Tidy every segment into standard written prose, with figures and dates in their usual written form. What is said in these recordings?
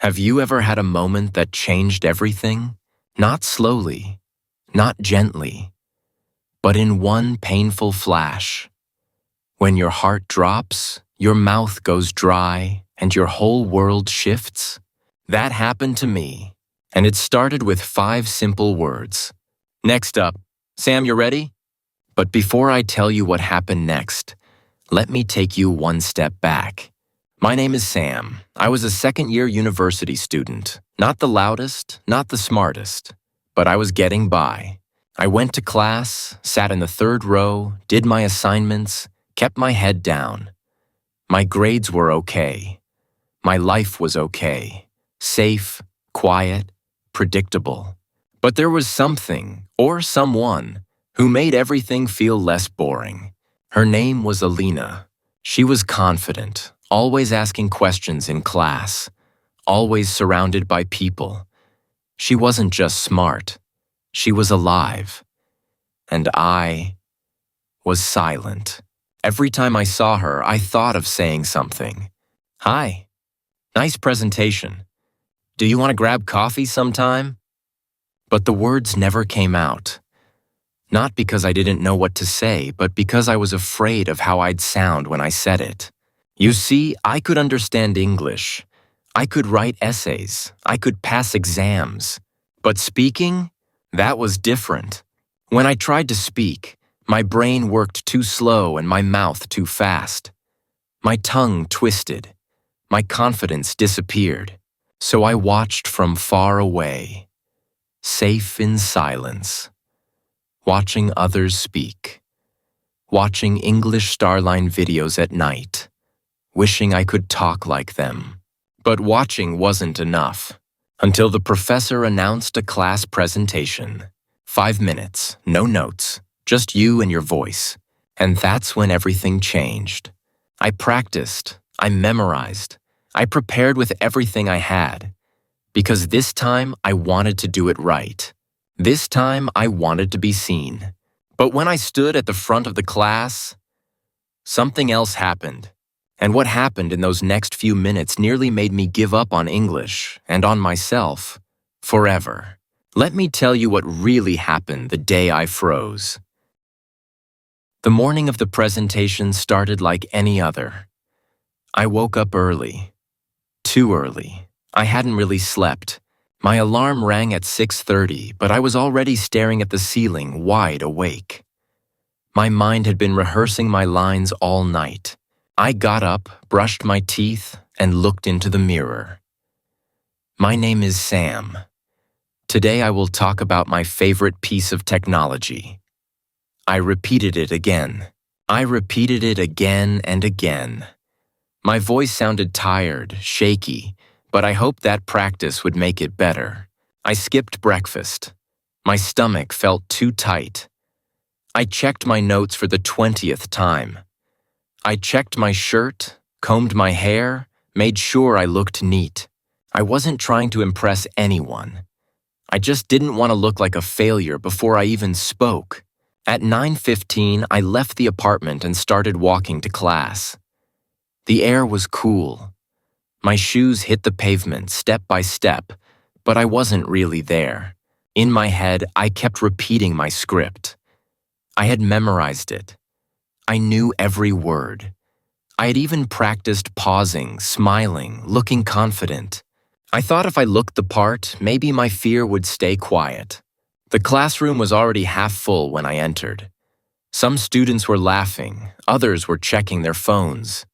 Have you ever had a moment that changed everything? Not slowly, not gently, but in one painful flash. When your heart drops, your mouth goes dry, and your whole world shifts? That happened to me, and it started with 5 simple words. Next up, Sam, you ready? But before I tell you what happened next, let me take you one step back. My name is Sam. I was a second-year university student. Not the loudest, not the smartest, but I was getting by. I went to class, sat in the 3rd row, did my assignments, kept my head down. My grades were okay. My life was okay. Safe, quiet, predictable. But there was something, or someone, who made everything feel less boring. Her name was Alina. She was confident, always asking questions in class, always surrounded by people. She wasn't just smart, she was alive. And I was silent. Every time I saw her, I thought of saying something. Hi, nice presentation. Do you want to grab coffee sometime? But the words never came out. Not because I didn't know what to say, but because I was afraid of how I'd sound when I said it. You see, I could understand English. I could write essays. I could pass exams. But speaking? That was different. When I tried to speak, my brain worked too slow and my mouth too fast. My tongue twisted. My confidence disappeared. So I watched from far away, safe in silence, watching others speak, watching English Starline videos at night, wishing I could talk like them. But watching wasn't enough, until the professor announced a class presentation. 5 minutes, no notes, just you and your voice. And that's when everything changed. I practiced, I memorized, I prepared with everything I had. Because this time I wanted to do it right. This time I wanted to be seen. But when I stood at the front of the class, something else happened. And what happened in those next few minutes nearly made me give up on English and on myself forever. Let me tell you what really happened the day I froze. The morning of the presentation started like any other. I woke up early. Too early. I hadn't really slept. My alarm rang at 6:30, but I was already staring at the ceiling, wide awake. My mind had been rehearsing my lines all night. I got up, brushed my teeth, and looked into the mirror. My name is Sam. Today I will talk about my favorite piece of technology. I repeated it again. I repeated it again and again. My voice sounded tired, shaky, but I hoped that practice would make it better. I skipped breakfast. My stomach felt too tight. I checked my notes for the 20th time. I checked my shirt, combed my hair, made sure I looked neat. I wasn't trying to impress anyone. I just didn't want to look like a failure before I even spoke. At 9:15, I left the apartment and started walking to class. The air was cool. My shoes hit the pavement step by step, but I wasn't really there. In my head, I kept repeating my script. I had memorized it. I knew every word. I had even practiced pausing, smiling, looking confident. I thought if I looked the part, maybe my fear would stay quiet. The classroom was already half full when I entered. Some students were laughing, others were checking their phones.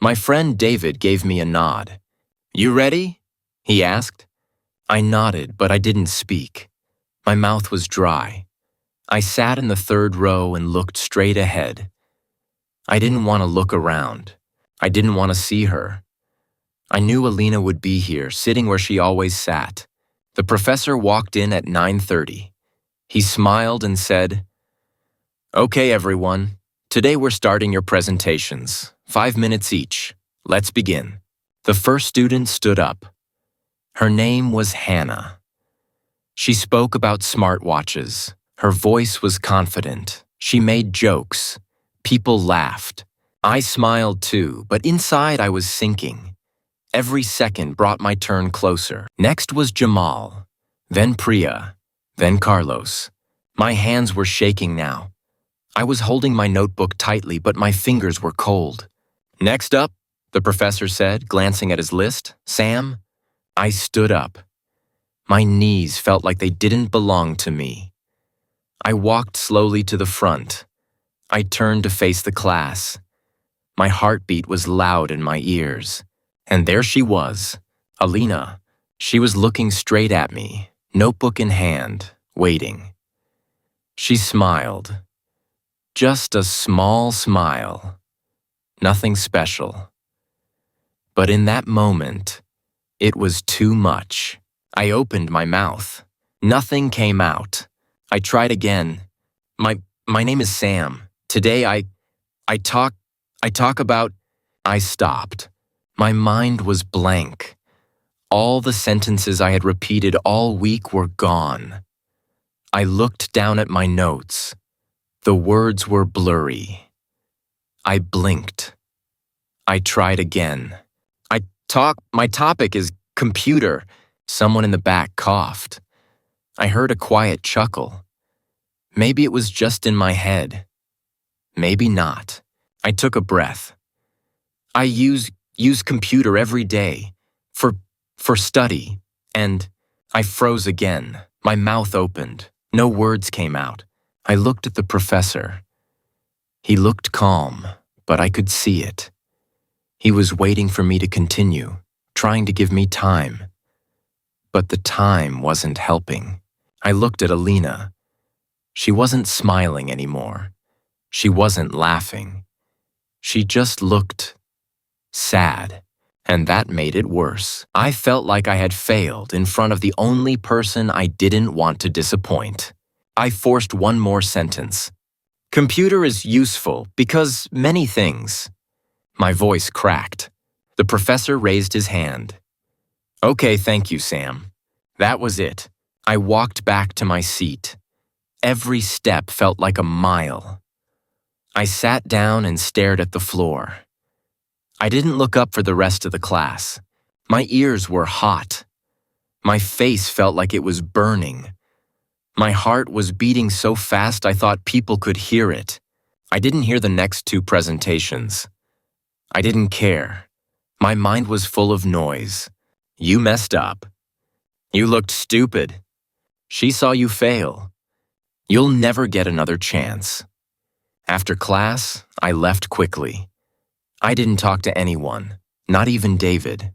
My friend David gave me a nod. "You ready?" he asked. I nodded, but I didn't speak. My mouth was dry. I sat in the 3rd row and looked straight ahead. I didn't want to look around. I didn't want to see her. I knew Alina would be here, sitting where she always sat. The professor walked in at 9:30. He smiled and said, "Okay, everyone. Today we're starting your presentations. 5 minutes each. Let's begin." The first student stood up. Her name was Hannah. She spoke about smartwatches. Her voice was confident. She made jokes. People laughed. I smiled too, but inside I was sinking. Every second brought my turn closer. Next was Jamal, then Priya, then Carlos. My hands were shaking now. I was holding my notebook tightly, but my fingers were cold. Next up, the professor said, glancing at his list, Sam. I stood up. My knees felt like they didn't belong to me. I walked slowly to the front. I turned to face the class. My heartbeat was loud in my ears. And there she was, Alina. She was looking straight at me, notebook in hand, waiting. She smiled. Just a small smile. Nothing special. But in that moment, it was too much. I opened my mouth. Nothing came out. I tried again. My name is Sam. Today I talk about. I stopped. My mind was blank. All the sentences I had repeated all week were gone. I looked down at my notes. The words were blurry. I blinked. I tried again. My topic is computer. Someone in the back coughed. I heard a quiet chuckle. Maybe it was just in my head. Maybe not. I took a breath. I use computer every day for study, and I froze again. My mouth opened. No words came out. I looked at the professor. He looked calm, but I could see it. He was waiting for me to continue, trying to give me time. But the time wasn't helping. I looked at Alina. She wasn't smiling anymore. She wasn't laughing. She just looked sad, and that made it worse. I felt like I had failed in front of the only person I didn't want to disappoint. I forced one more sentence. Computer is useful because many things. My voice cracked. The professor raised his hand. Okay, thank you, Sam. That was it. I walked back to my seat. Every step felt like a mile. I sat down and stared at the floor. I didn't look up for the rest of the class. My ears were hot. My face felt like it was burning. My heart was beating so fast I thought people could hear it. I didn't hear the next two presentations. I didn't care. My mind was full of noise. You messed up. You looked stupid. She saw you fail. You'll never get another chance. After class, I left quickly. I didn't talk to anyone, not even David.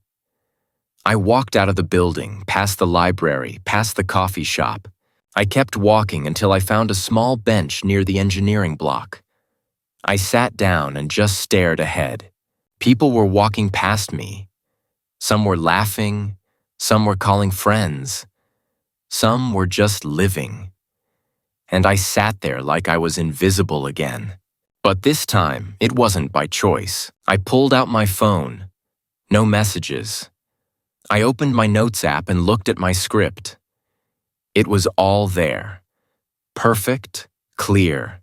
I walked out of the building, past the library, past the coffee shop. I kept walking until I found a small bench near the engineering block. I sat down and just stared ahead. People were walking past me. Some were laughing, some were calling friends. Some were just living. And I sat there like I was invisible again. But this time, it wasn't by choice. I pulled out my phone. No messages. I opened my notes app and looked at my script. It was all there. Perfect, clear,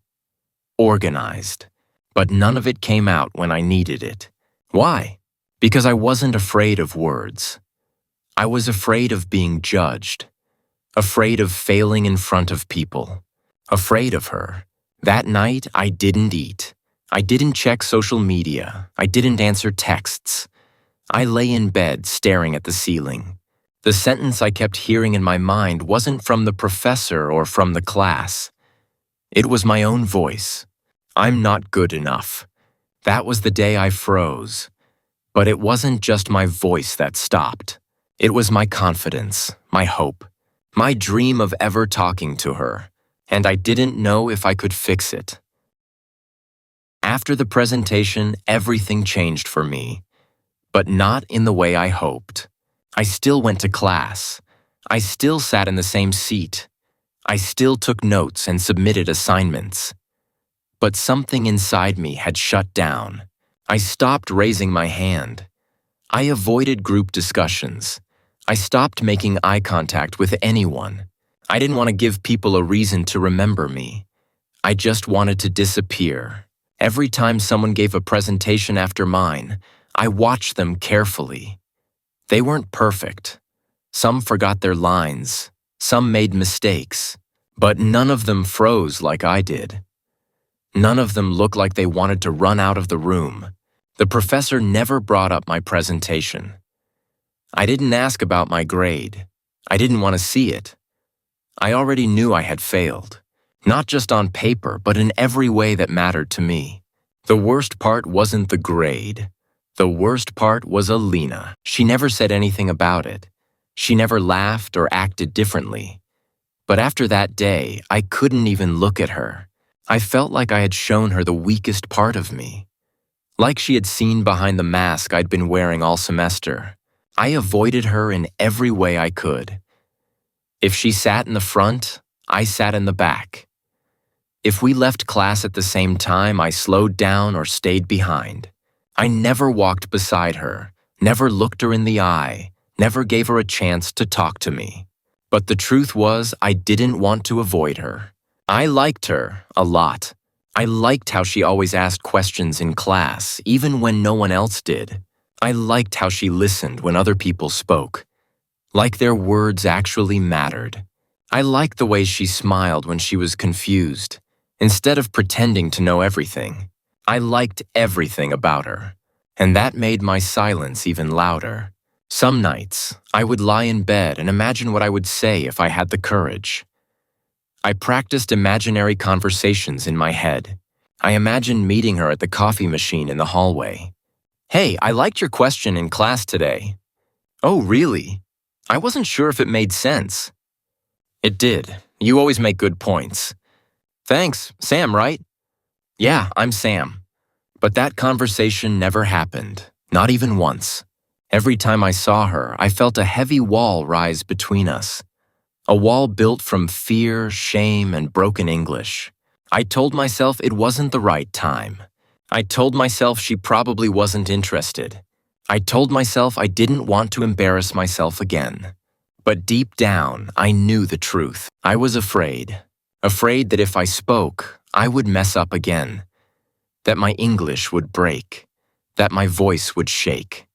organized. But none of it came out when I needed it. Why? Because I wasn't afraid of words. I was afraid of being judged. Afraid of failing in front of people. Afraid of her. That night, I didn't eat. I didn't check social media. I didn't answer texts. I lay in bed staring at the ceiling. The sentence I kept hearing in my mind wasn't from the professor or from the class. It was my own voice. I'm not good enough. That was the day I froze. But it wasn't just my voice that stopped. It was my confidence, my hope, my dream of ever talking to her. And I didn't know if I could fix it. After the presentation, everything changed for me, but not in the way I hoped. I still went to class. I still sat in the same seat. I still took notes and submitted assignments. But something inside me had shut down. I stopped raising my hand. I avoided group discussions. I stopped making eye contact with anyone. I didn't want to give people a reason to remember me. I just wanted to disappear. Every time someone gave a presentation after mine, I watched them carefully. They weren't perfect. Some forgot their lines, some made mistakes, but none of them froze like I did. None of them looked like they wanted to run out of the room. The professor never brought up my presentation. I didn't ask about my grade. I didn't want to see it. I already knew I had failed, not just on paper, but in every way that mattered to me. The worst part wasn't the grade. The worst part was Alina. She never said anything about it. She never laughed or acted differently. But after that day, I couldn't even look at her. I felt like I had shown her the weakest part of me. Like she had seen behind the mask I'd been wearing all semester. I avoided her in every way I could. If she sat in the front, I sat in the back. If we left class at the same time, I slowed down or stayed behind. I never walked beside her, never looked her in the eye, never gave her a chance to talk to me. But the truth was, I didn't want to avoid her. I liked her a lot. I liked how she always asked questions in class, even when no one else did. I liked how she listened when other people spoke, like their words actually mattered. I liked the way she smiled when she was confused, instead of pretending to know everything. I liked everything about her, and that made my silence even louder. Some nights, I would lie in bed and imagine what I would say if I had the courage. I practiced imaginary conversations in my head. I imagined meeting her at the coffee machine in the hallway. "Hey, I liked your question in class today." "Oh, really? I wasn't sure if it made sense." "It did. You always make good points." "Thanks. Sam, right?" "Yeah, I'm Sam." But that conversation never happened, not even once. Every time I saw her, I felt a heavy wall rise between us. A wall built from fear, shame, and broken English. I told myself it wasn't the right time. I told myself she probably wasn't interested. I told myself I didn't want to embarrass myself again. But deep down, I knew the truth. I was afraid. Afraid that if I spoke, I would mess up again. That my English would break. That my voice would shake.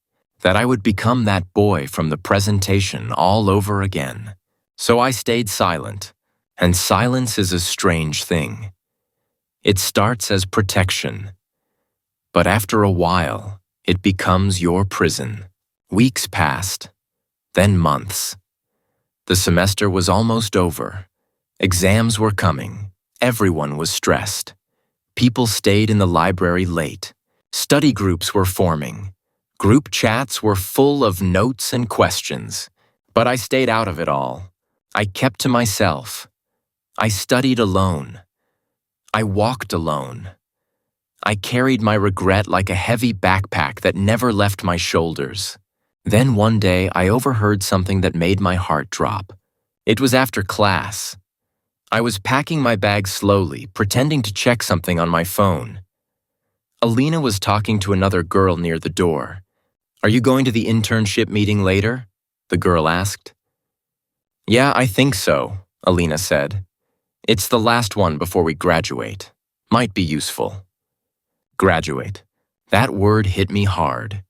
That I would become that boy from the presentation all over again. So I stayed silent, and silence is a strange thing. It starts as protection, but after a while, it becomes your prison. Weeks passed, then months. The semester was almost over. Exams were coming. Everyone was stressed. People stayed in the library late. Study groups were forming. Group chats were full of notes and questions. But I stayed out of it all. I kept to myself. I studied alone. I walked alone. I carried my regret like a heavy backpack that never left my shoulders. Then one day I overheard something that made my heart drop. It was after class. I was packing my bag slowly, pretending to check something on my phone. Alina was talking to another girl near the door. "Are you going to the internship meeting later?" the girl asked. "Yeah, I think so," Alina said. "It's the last one before we graduate. Might be useful." Graduate. That word hit me hard.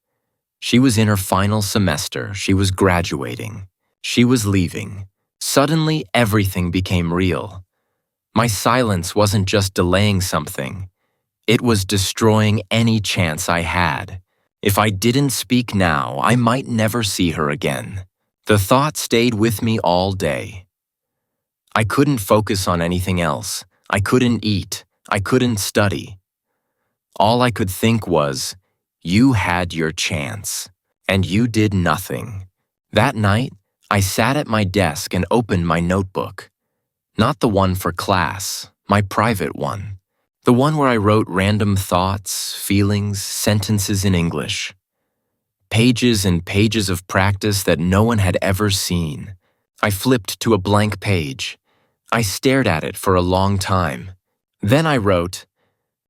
She was in her final semester. She was graduating. She was leaving. Suddenly, everything became real. My silence wasn't just delaying something. It was destroying any chance I had. If I didn't speak now, I might never see her again. The thought stayed with me all day. I couldn't focus on anything else. I couldn't eat. I couldn't study. All I could think was, you had your chance, and you did nothing. That night, I sat at my desk and opened my notebook. Not the one for class, my private one. The one where I wrote random thoughts, feelings, sentences in English. Pages and pages of practice that no one had ever seen. I flipped to a blank page. I stared at it for a long time. Then I wrote,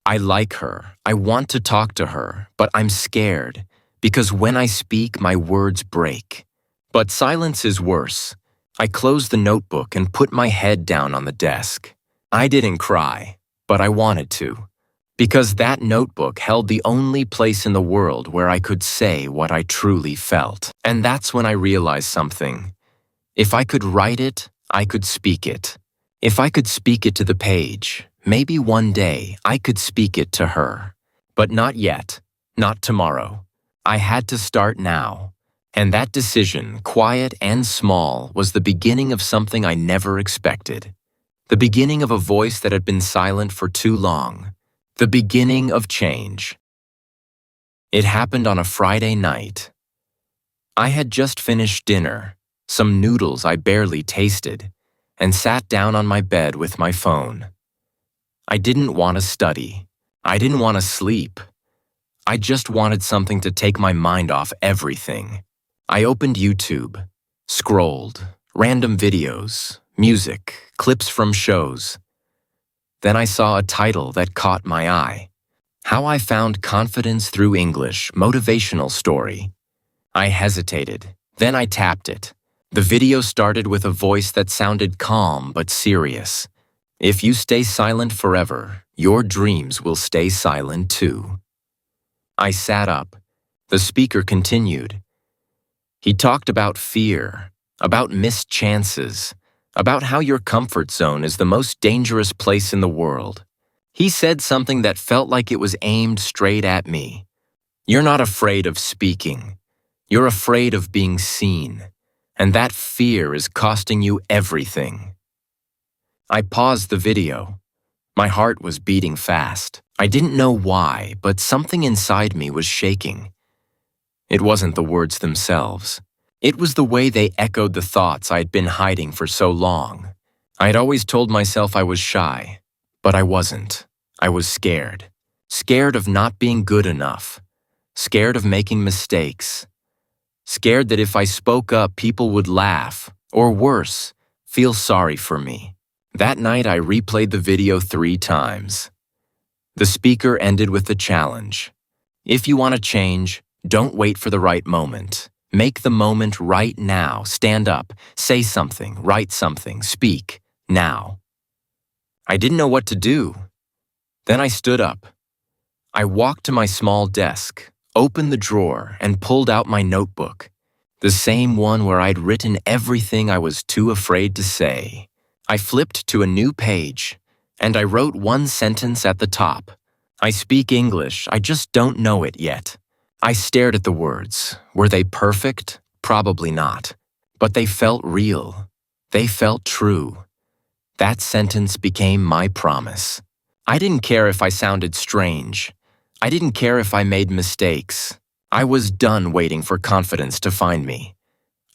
"I like her. I want to talk to her, but I'm scared, because when I speak, my words break." But silence is worse. I closed the notebook and put my head down on the desk. I didn't cry, but I wanted to. Because that notebook held the only place in the world where I could say what I truly felt. And that's when I realized something. If I could write it, I could speak it. If I could speak it to the page, maybe one day I could speak it to her. But not yet, not tomorrow. I had to start now. And that decision, quiet and small, was the beginning of something I never expected. The beginning of a voice that had been silent for too long. The beginning of change. It happened on a Friday night. I had just finished dinner, some noodles I barely tasted, and sat down on my bed with my phone. I didn't want to study. I didn't want to sleep. I just wanted something to take my mind off everything. I opened YouTube, scrolled, random videos, music, clips from shows. Then I saw a title that caught my eye. How I Found Confidence Through English, Motivational Story. I hesitated, then I tapped it. The video started with a voice that sounded calm but serious. If you stay silent forever, your dreams will stay silent too. I sat up. The speaker continued. He talked about fear, about missed chances, about how your comfort zone is the most dangerous place in the world. He said something that felt like it was aimed straight at me. You're not afraid of speaking. You're afraid of being seen. And that fear is costing you everything. I paused the video. My heart was beating fast. I didn't know why, but something inside me was shaking. It wasn't the words themselves. It was the way they echoed the thoughts I had been hiding for so long. I had always told myself I was shy, but I wasn't. I was scared. Scared of not being good enough. Scared of making mistakes. Scared that if I spoke up, people would laugh, or worse, feel sorry for me. That night, I replayed the video 3 times. The speaker ended with the challenge. If you want to change, don't wait for the right moment. Make the moment right now. Stand up, say something, write something, speak, now. I didn't know what to do. Then I stood up. I walked to my small desk, opened the drawer, and pulled out my notebook. The same one where I'd written everything I was too afraid to say. I flipped to a new page, and I wrote one sentence at the top. I speak English, I just don't know it yet. I stared at the words. Were they perfect? Probably not. But they felt real. They felt true. That sentence became my promise. I didn't care if I sounded strange. I didn't care if I made mistakes. I was done waiting for confidence to find me.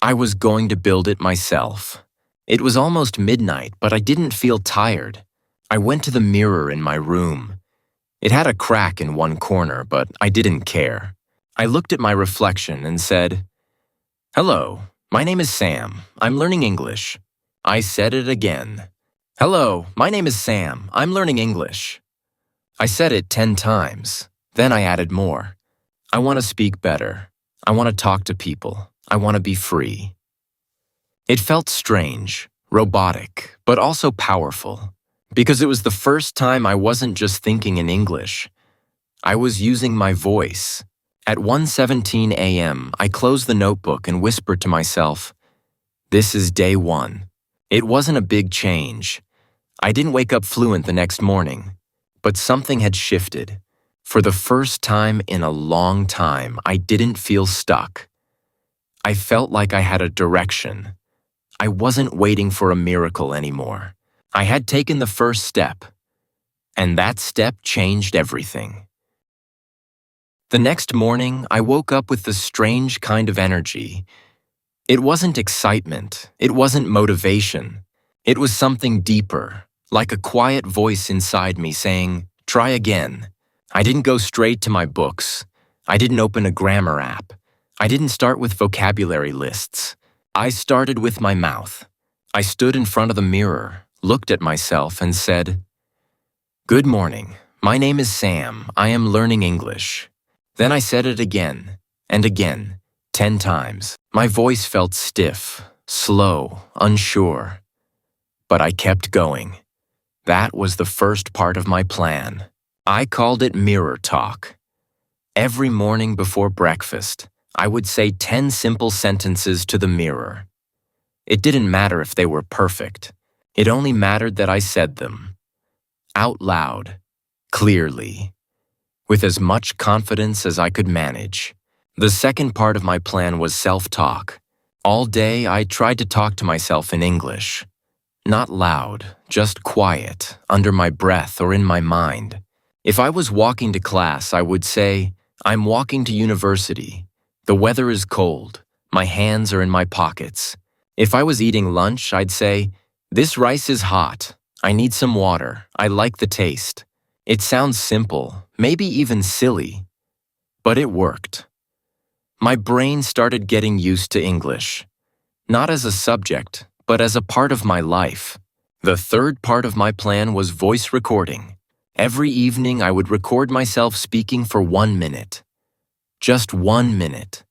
I was going to build it myself. It was almost midnight, but I didn't feel tired. I went to the mirror in my room. It had a crack in one corner, but I didn't care. I looked at my reflection and said, "Hello, my name is Sam. I'm learning English." I said it again. "Hello, my name is Sam. I'm learning English." I said it 10 times. Then I added more. I want to speak better. I want to talk to people. I want to be free. It felt strange, robotic, but also powerful, because it was the first time I wasn't just thinking in English. I was using my voice. At 1:17 a.m., I closed the notebook and whispered to myself, "This is day 1. It wasn't a big change. I didn't wake up fluent the next morning, but something had shifted. For the first time in a long time, I didn't feel stuck. I felt like I had a direction. I wasn't waiting for a miracle anymore. I had taken the first step, and that step changed everything. The next morning, I woke up with this strange kind of energy. It wasn't excitement. It wasn't motivation. It was something deeper, like a quiet voice inside me saying, "Try again." I didn't go straight to my books. I didn't open a grammar app. I didn't start with vocabulary lists. I started with my mouth. I stood in front of the mirror, looked at myself, and said, "Good morning. My name is Sam. I am learning English." Then I said it again, and again, 10 times. My voice felt stiff, slow, unsure. But I kept going. That was the first part of my plan. I called it mirror talk. Every morning before breakfast, I would say 10 simple sentences to the mirror. It didn't matter if they were perfect. It only mattered that I said them. Out loud, clearly, with as much confidence as I could manage. The second part of my plan was self-talk. All day, I tried to talk to myself in English. Not loud, just quiet, under my breath or in my mind. If I was walking to class, I would say, "I'm walking to university. The weather is cold. My hands are in my pockets." If I was eating lunch, I'd say, "This rice is hot. I need some water. I like the taste." It sounds simple, maybe even silly, but it worked. My brain started getting used to English, not as a subject, but as a part of my life. The third part of my plan was voice recording. Every evening, I would record myself speaking for 1 minute. Just 1 minute.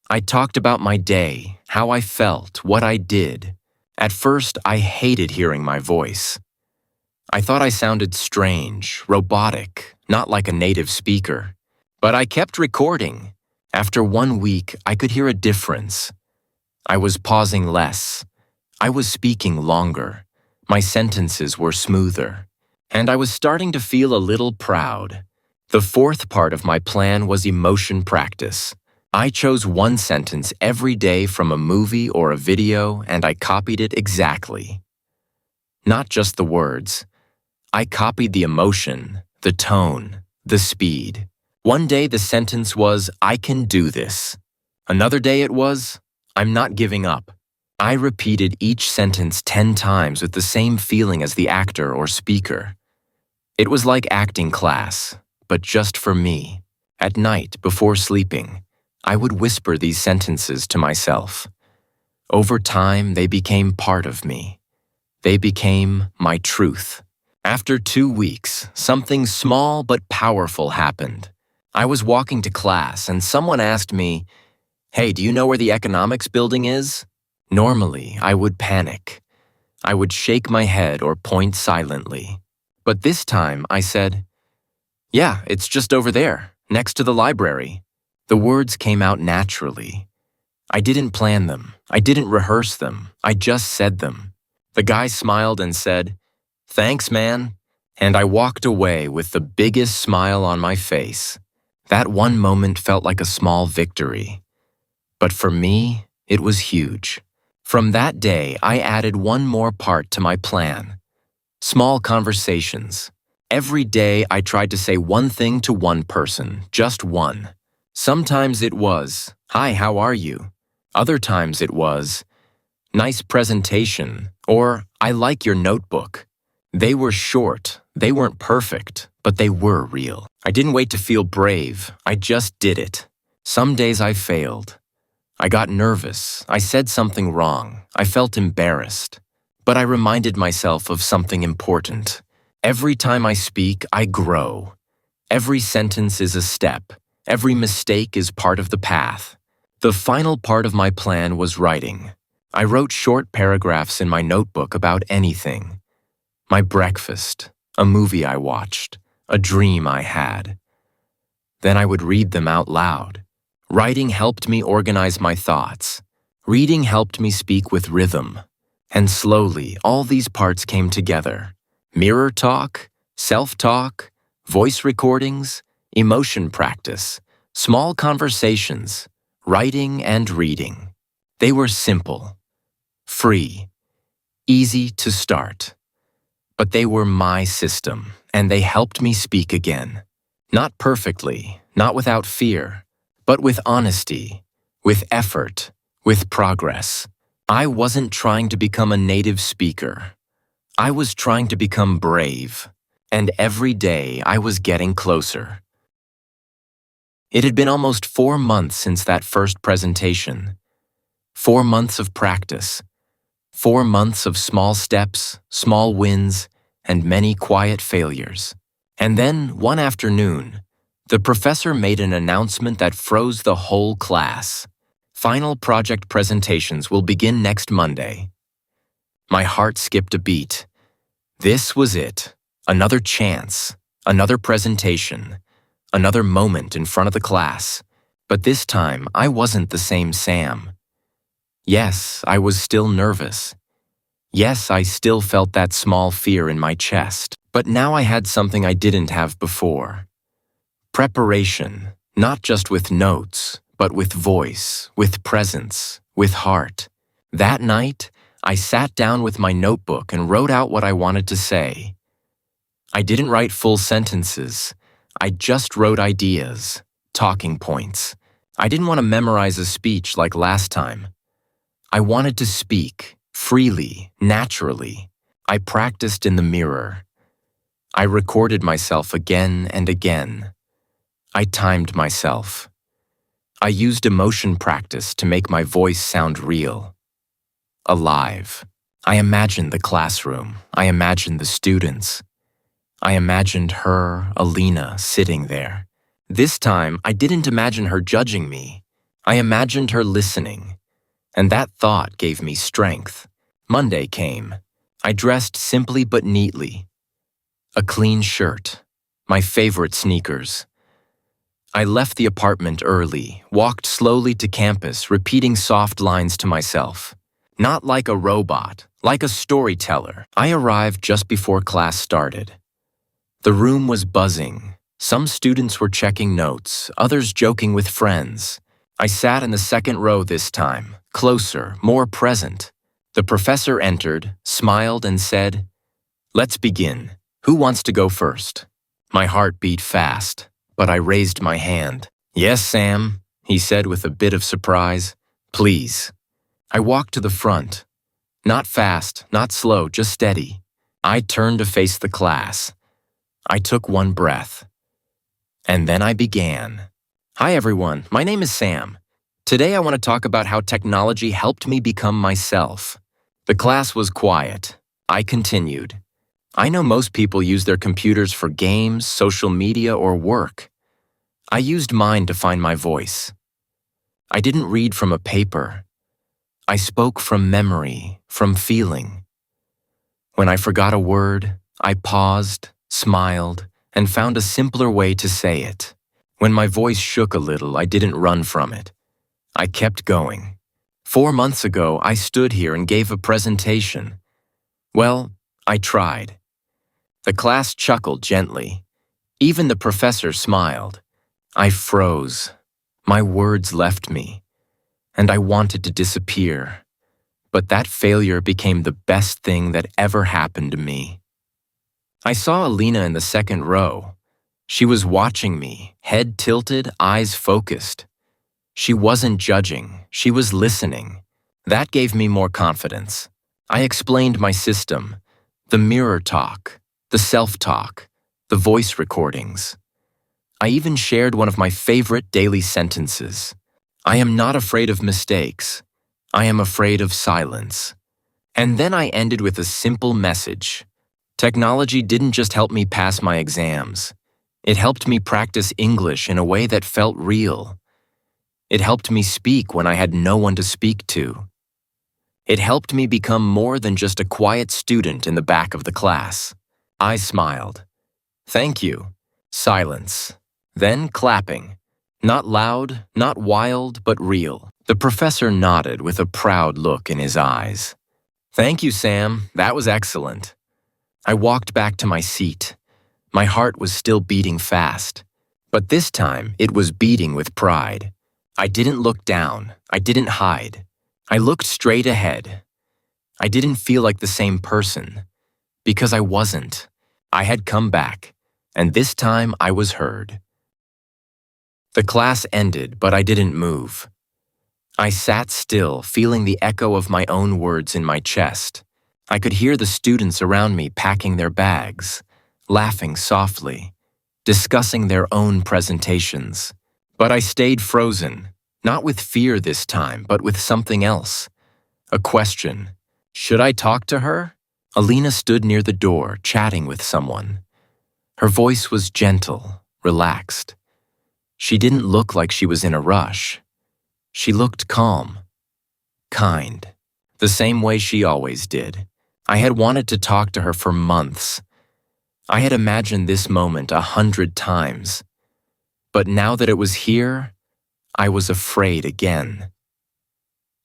I talked about my day, how I felt, what I did. At first, I hated hearing my voice. I thought I sounded strange, robotic, not like a native speaker. But I kept recording. After 1 week, I could hear a difference. I was pausing less. I was speaking longer. My sentences were smoother. And I was starting to feel a little proud. The fourth part of my plan was emotion practice. I chose one sentence every day from a movie or a video, and I copied it exactly. Not just the words. I copied the emotion, the tone, the speed. One day the sentence was, "I can do this." Another day it was, "I'm not giving up." I repeated each sentence 10 times with the same feeling as the actor or speaker. It was like acting class, but just for me. At night, before sleeping, I would whisper these sentences to myself. Over time, they became part of me. They became my truth. After 2 weeks, something small but powerful happened. I was walking to class and someone asked me, "Hey, do you know where the economics building is?" Normally, I would panic. I would shake my head or point silently. But this time, I said, "Yeah, it's just over there, next to the library." The words came out naturally. I didn't plan them. I didn't rehearse them. I just said them. The guy smiled and said, "Thanks, man." And I walked away with the biggest smile on my face. That one moment felt like a small victory. But for me, it was huge. From that day, I added one more part to my plan. Small conversations. Every day, I tried to say one thing to one person, just one. Sometimes it was, "Hi, how are you?" Other times it was, "Nice presentation," or "I like your notebook." They were short, they weren't perfect, but they were real. I didn't wait to feel brave, I just did it. Some days I failed. I got nervous, I said something wrong, I felt embarrassed. But I reminded myself of something important. Every time I speak, I grow. Every sentence is a step. Every mistake is part of the path. The final part of my plan was writing. I wrote short paragraphs in my notebook about anything. My breakfast, a movie I watched, a dream I had. Then I would read them out loud. Writing helped me organize my thoughts. Reading helped me speak with rhythm. And slowly, all these parts came together. Mirror talk, self-talk, voice recordings, emotion practice, small conversations, writing and reading. They were simple, free, easy to start. But they were my system, and they helped me speak again. Not perfectly, not without fear, but with honesty, with effort, with progress. I wasn't trying to become a native speaker. I was trying to become brave, and every day I was getting closer. It had been almost 4 months since that first presentation. 4 months of practice. 4 months of small steps, small wins, and many quiet failures. And then, one afternoon, the professor made an announcement that froze the whole class. Final project presentations will begin next Monday. My heart skipped a beat. This was it. Another chance. Another presentation, another moment in front of the class, but this time I wasn't the same Sam. Yes, I was still nervous. Yes, I still felt that small fear in my chest, but now I had something I didn't have before. Preparation, not just with notes, but with voice, with presence, with heart. That night, I sat down with my notebook and wrote out what I wanted to say. I didn't write full sentences. I just wrote ideas, talking points. I didn't want to memorize a speech like last time. I wanted to speak, freely, naturally. I practiced in the mirror. I recorded myself again and again. I timed myself. I used emotion practice to make my voice sound real, alive. I imagined the classroom. I imagined the students. I imagined her, Alina, sitting there. This time, I didn't imagine her judging me. I imagined her listening. And that thought gave me strength. Monday came. I dressed simply but neatly. A clean shirt, my favorite sneakers. I left the apartment early, walked slowly to campus, repeating soft lines to myself. Not like a robot, like a storyteller. I arrived just before class started. The room was buzzing. Some students were checking notes, others joking with friends. I sat in the second row this time, closer, more present. The professor entered, smiled, and said, "Let's begin. Who wants to go first?" My heart beat fast, but I raised my hand. "Yes, Sam," he said with a bit of surprise. "Please." I walked to the front. Not fast, not slow, just steady. I turned to face the class. I took one breath. And then I began. "Hi everyone, my name is Sam. Today I want to talk about how technology helped me become myself." The class was quiet. I continued. "I know most people use their computers for games, social media, or work. I used mine to find my voice. I didn't read from a paper. I spoke from memory, from feeling. When I forgot a word, I paused, smiled, and found a simpler way to say it. When my voice shook a little, I didn't run from it. I kept going. 4 months ago, I stood here and gave a presentation. Well, I tried. The class chuckled gently. Even the professor smiled. I froze. My words left me, and I wanted to disappear. But that failure became the best thing that ever happened to me. I saw Alina in the second row. She was watching me, head tilted, eyes focused. She wasn't judging, she was listening. That gave me more confidence. I explained my system, the mirror talk, the self-talk, the voice recordings. I even shared one of my favorite daily sentences. "I am not afraid of mistakes. I am afraid of silence." And then I ended with a simple message. Technology didn't just help me pass my exams. It helped me practice English in a way that felt real. It helped me speak when I had no one to speak to. It helped me become more than just a quiet student in the back of the class. I smiled. "Thank you." Silence. Then clapping. Not loud, not wild, but real. The professor nodded with a proud look in his eyes. "Thank you, Sam. That was excellent." I walked back to my seat. My heart was still beating fast, but this time it was beating with pride. I didn't look down. I didn't hide. I looked straight ahead. I didn't feel like the same person, because I wasn't. I had come back, and this time I was heard. The class ended, but I didn't move. I sat still, feeling the echo of my own words in my chest. I could hear the students around me packing their bags, laughing softly, discussing their own presentations. But I stayed frozen, not with fear this time, but with something else. A question. Should I talk to her? Alina stood near the door, chatting with someone. Her voice was gentle, relaxed. She didn't look like she was in a rush. She looked calm, kind, the same way she always did. I had wanted to talk to her for months. I had imagined this moment 100 times. But now that it was here, I was afraid again.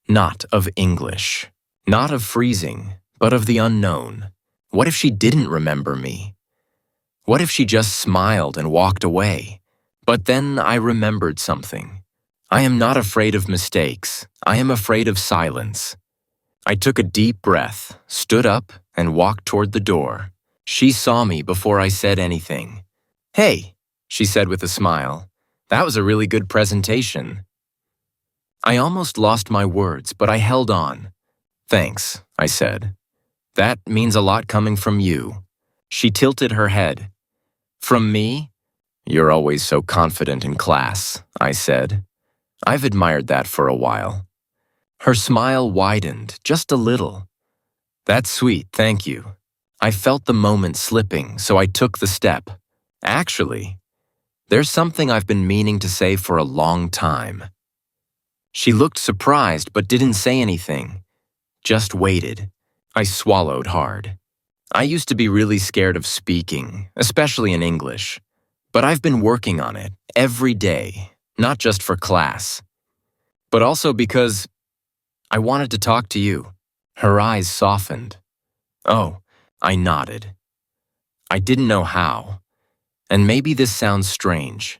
Not of English. Not of freezing, but of the unknown. What if she didn't remember me? What if she just smiled and walked away? But then I remembered something. I am not afraid of mistakes. I am afraid of silence. I took a deep breath, stood up, and walked toward the door. She saw me before I said anything. "Hey," she said with a smile. "That was a really good presentation." I almost lost my words, but I held on. "Thanks," I said. "That means a lot coming from you." She tilted her head. "From me? You're always so confident in class," I said. "I've admired that for a while." Her smile widened, just a little. "That's sweet, thank you." I felt the moment slipping, so I took the step. "Actually, there's something I've been meaning to say for a long time." She looked surprised but didn't say anything, just waited. I swallowed hard. I used to be really scared of speaking, especially in English. But I've been working on it every day, not just for class, but also because I wanted to talk to you. Her eyes softened. "Oh," I nodded. I didn't know how, and maybe this sounds strange,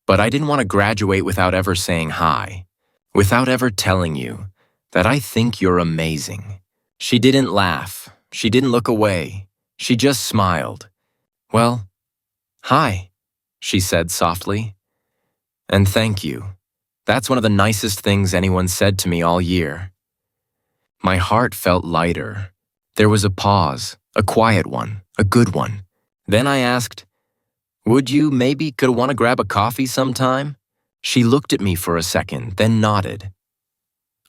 but I didn't want to graduate without ever saying hi, without ever telling you that I think you're amazing. She didn't laugh. She didn't look away. She just smiled. "Well, hi," she said softly. "And thank you. That's one of the nicest things anyone said to me all year." My heart felt lighter. There was a pause, a quiet one, a good one. Then I asked, "Would you maybe want to grab a coffee sometime?" She looked at me for a second, then nodded.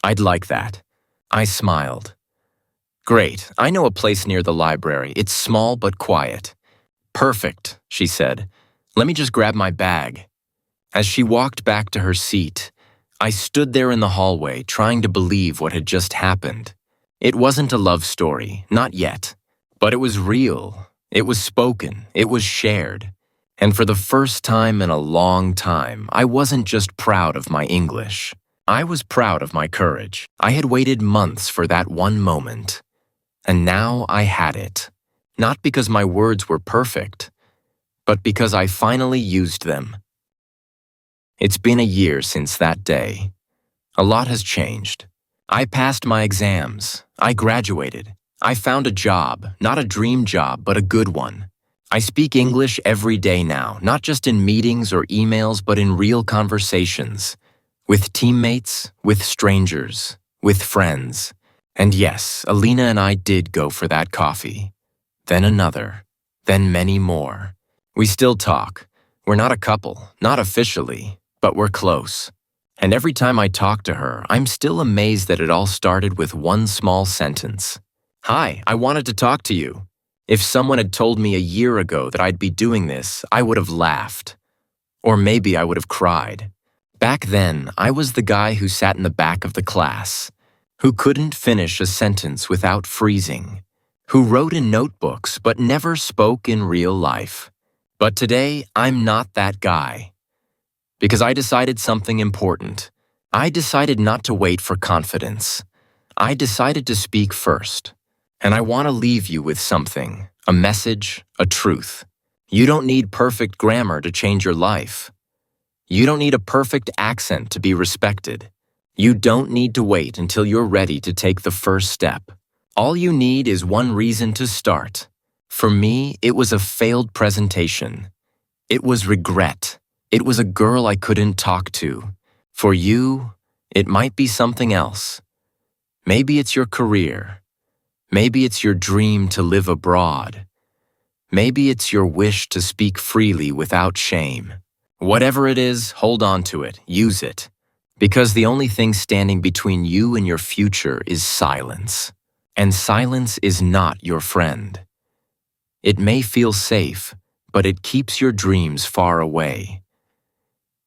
"I'd like that." I smiled. "Great, I know a place near the library. It's small but quiet." "Perfect," she said. "Let me just grab my bag." As she walked back to her seat, I stood there in the hallway trying to believe what had just happened. It wasn't a love story, not yet, but it was real. It was spoken. It was shared. And for the first time in a long time, I wasn't just proud of my English. I was proud of my courage. I had waited months for that one moment. And now I had it. Not because my words were perfect, but because I finally used them. It's been a year since that day. A lot has changed. I passed my exams. I graduated. I found a job, not a dream job, but a good one. I speak English every day now, not just in meetings or emails, but in real conversations. With teammates, with strangers, with friends. And yes, Alina and I did go for that coffee. Then another. Then many more. We still talk. We're not a couple, not officially, but we're close. And every time I talk to her, I'm still amazed that it all started with one small sentence. "Hi, I wanted to talk to you." If someone had told me a year ago that I'd be doing this, I would have laughed. Or maybe I would have cried. Back then, I was the guy who sat in the back of the class, who couldn't finish a sentence without freezing, who wrote in notebooks but never spoke in real life. But today, I'm not that guy. Because I decided something important. I decided not to wait for confidence. I decided to speak first. And I want to leave you with something, a message, a truth. You don't need perfect grammar to change your life. You don't need a perfect accent to be respected. You don't need to wait until you're ready to take the first step. All you need is one reason to start. For me, it was a failed presentation. It was regret. It was a girl I couldn't talk to. For you, it might be something else. Maybe it's your career. Maybe it's your dream to live abroad. Maybe it's your wish to speak freely without shame. Whatever it is, hold on to it, use it. Because the only thing standing between you and your future is silence. And silence is not your friend. It may feel safe, but it keeps your dreams far away.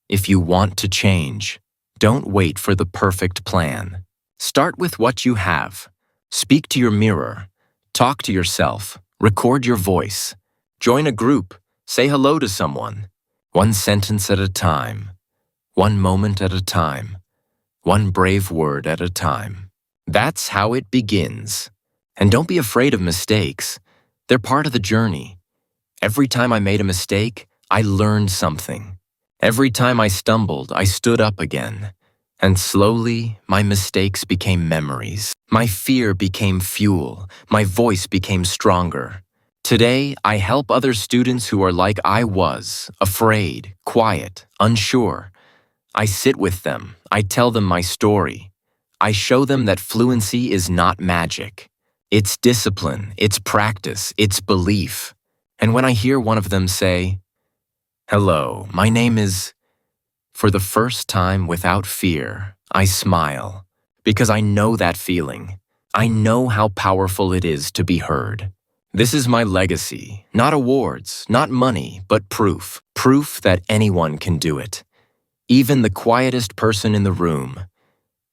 If you want to change, don't wait for the perfect plan. Start with what you have. Speak to your mirror. Talk to yourself. Record your voice. Join a group. Say hello to someone. One sentence at a time. One moment at a time. One brave word at a time. That's how it begins. And don't be afraid of mistakes. They're part of the journey. Every time I made a mistake, I learned something. Every time I stumbled, I stood up again. And slowly, my mistakes became memories. My fear became fuel. My voice became stronger. Today, I help other students who are like I was, afraid, quiet, unsure. I sit with them. I tell them my story. I show them that fluency is not magic. It's discipline, it's practice, it's belief. And when I hear one of them say, "Hello, my name is," for the first time without fear, I smile, because I know that feeling. I know how powerful it is to be heard. This is my legacy, not awards, not money, but proof. Proof that anyone can do it. Even the quietest person in the room.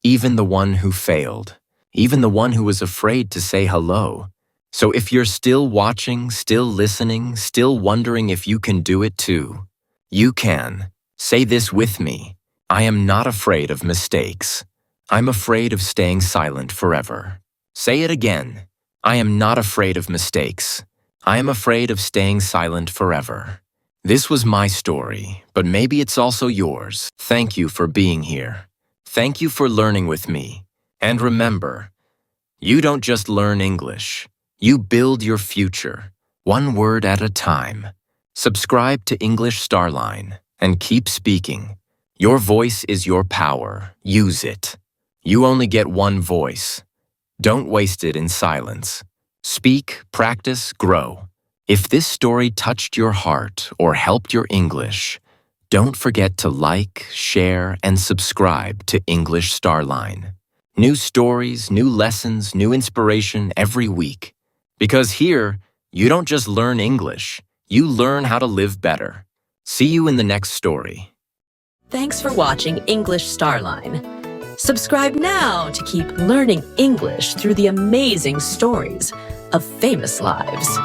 Even the one who failed. Even the one who was afraid to say hello. So if you're still watching, still listening, still wondering if you can do it too, you can. Say this with me. I am not afraid of mistakes. I'm afraid of staying silent forever. Say it again. I am not afraid of mistakes. I am afraid of staying silent forever. This was my story, but maybe it's also yours. Thank you for being here. Thank you for learning with me. And remember, you don't just learn English. You build your future, one word at a time. Subscribe to English Starline and keep speaking. Your voice is your power. Use it. You only get one voice. Don't waste it in silence. Speak, practice, grow. If this story touched your heart or helped your English, don't forget to like, share, and subscribe to English Starline. New stories, new lessons, new inspiration every week. Because here, you don't just learn English, you learn how to live better. See you in the next story. Thanks for watching English Starline. Subscribe now to keep learning English through the amazing stories of famous lives.